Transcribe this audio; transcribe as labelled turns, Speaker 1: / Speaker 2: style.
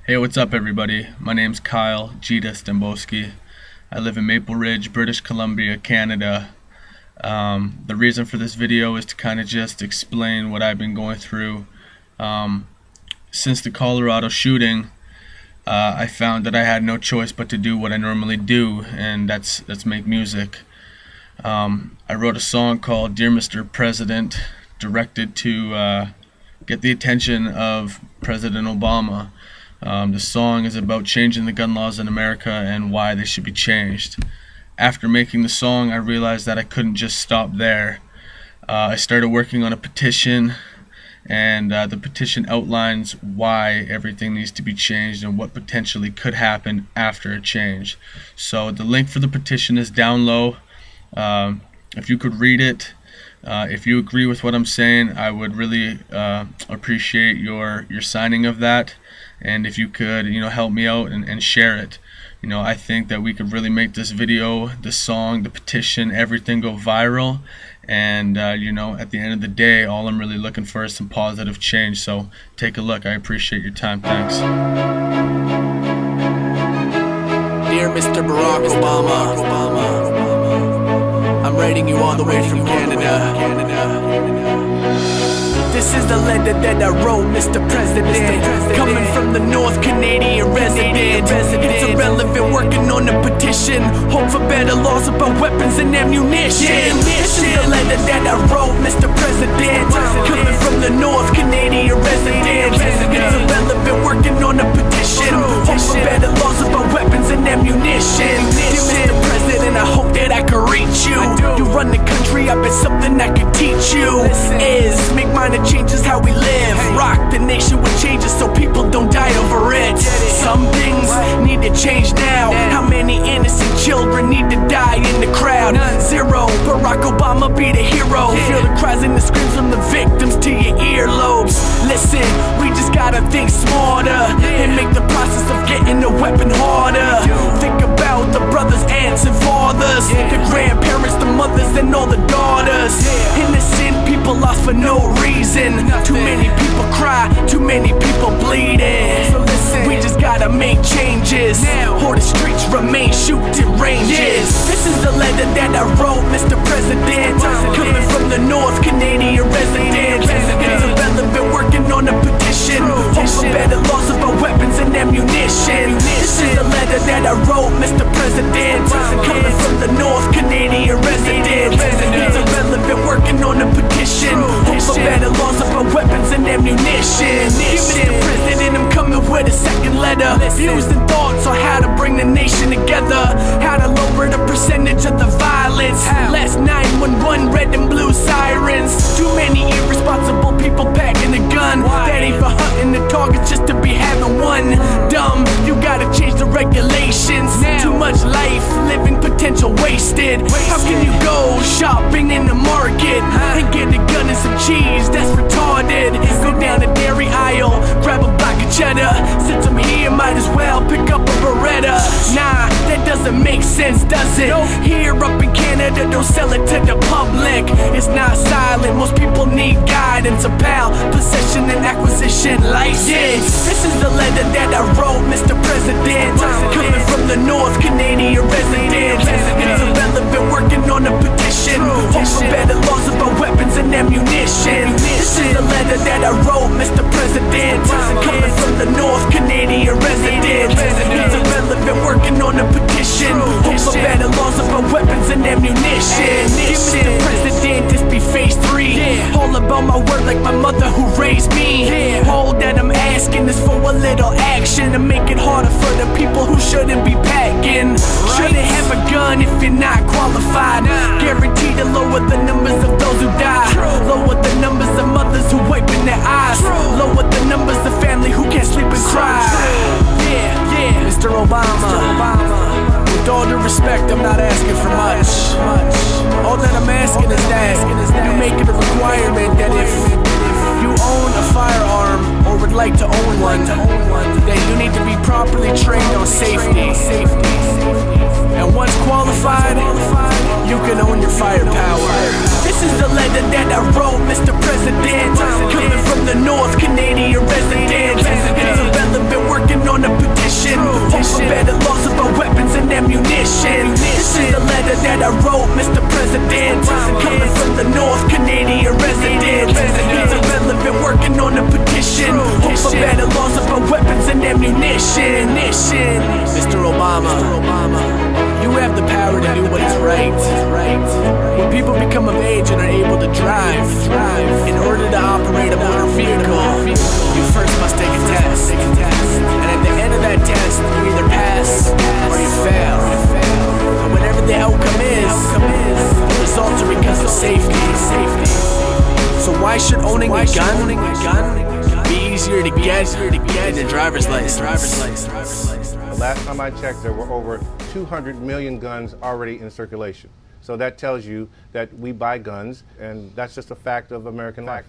Speaker 1: Hey, what's up everybody? My name's Kyle Gita Stemboski. I live in Maple Ridge, British Columbia, Canada. The reason for this video is to kind of just explain what I've been going through. Since the Colorado shooting, I found that I had no choice but to do what I normally do, and that's make music. I wrote a song called Dear Mr. President, directed to get the attention of President Obama. The song is about changing the gun laws in America and why they should be changed. After making the song, I realized that I couldn't just stop there. I started working on a petition, and the petition outlines why everything needs to be changed and what potentially could happen after a change. So the link for the petition is down low. If you could read it, if you agree with what I'm saying, I would really appreciate your signing of that. And if you could, help me out and share it. I think that we could really make this video, the song, the petition, everything go viral. And, at the end of the day, all I'm really looking for is some positive change. So take a look. I appreciate your time. Thanks.
Speaker 2: Dear Mr. Barack Obama, I'm writing you all the way from Canada. This is the letter that I wrote, Mr. President, coming from the North Canadian resident. It's irrelevant, working on a petition, hope for better laws about weapons and ammunition. This is the letter that I wrote, Mr. President, coming from the North Canadian resident. It's irrelevant, working on a petition, hope for better laws about weapons and ammunition. Dear Mr. President, I hope that I can reach you. You run the country, I bet something I can teach you is make minor changes how we live. Rock the nation with changes so people don't die over it. Some things need to change now. How many innocent children need to die in the crowd? Zero. Barack Obama be the hero. Feel the cries and the screams from the victims to your earlobes. Listen, we just gotta think smarter and make the process of getting a weapon harder. Think about the brothers, aunts and fathers, the grandparents, the mothers and all the daughters. Innocent people lost for no reason. Too many people cry, too many people bleeding. So listen, we just gotta make changes, or the streets remain shooting ranges. This is the letter that I wrote, Mr. President, coming from the North Canadian resident. It's irrelevant, working on a petition, hope for better laws about weapons and ammunition. This is the letter that I wrote, Mr. President, coming from the North Canadian resident. It's irrelevant, working on a petition, hope for better laws about weapons and ammunition. Mr. President, I'm coming with a second letter. Views and thoughts on how to bring the nation together, how to lower the percentage of the violence. Last 911 red and blue sirens. Too many irresponsible people packing a gun. That ain't for hunting the targets just to be having one. Dumb, you gotta change the regulations. Too much life, living potential wasted. How can you go shopping in the market and get a gun and some cheese? That's retarded. Go down the dairy aisle, grab a block of cheddar. Since I'm here, might as well pick up a Beretta. Nah, that doesn't make sense, does it? Here up in Canada, don't sell it to the public. It's not silent, most people need guidance. A pal, possession and acquisition license. This is the letter that I wrote, Mr. President, coming from the North Canadian resident. It's irrelevant, working on a petition, hope for better laws about weapons and ammunition. This is the letter that I wrote, Mr. President, coming from the North Canadian resident. It's irrelevant, working on a petition, hope for better laws about weapons and ammunition. Dear Mr. President, this be phase 3. All about my word like my mother who raised me. All that I'm asking is for a little action to make it harder for the people who shouldn't be packing. Shouldn't have a gun if you're not qualified. Guaranteed to lower the numbers of those who die. Lower the numbers of mothers who wiping their eyes. Lower the numbers of family who can't sleep and cry. Yeah, Mr. Obama. With all due respect, I'm not asking for much. All that I'm asking is that you make it a requirement that if you own a firearm or would like to own one, that you need to be properly trained on safety. And once qualified, you can own your firepower. This is the letter that I wrote, Mr. President, coming from the North Canadian resident. It's irrelevant, working on vehicle, you first must take a test. And at the end of that test, you either pass or you fail. And whatever the outcome is, the results are because of safety. So why should owning a gun be easier to get than a driver's license?
Speaker 3: The last time I checked, there were over 200 million guns already in circulation. So that tells you that we buy guns, and that's just a fact of American life.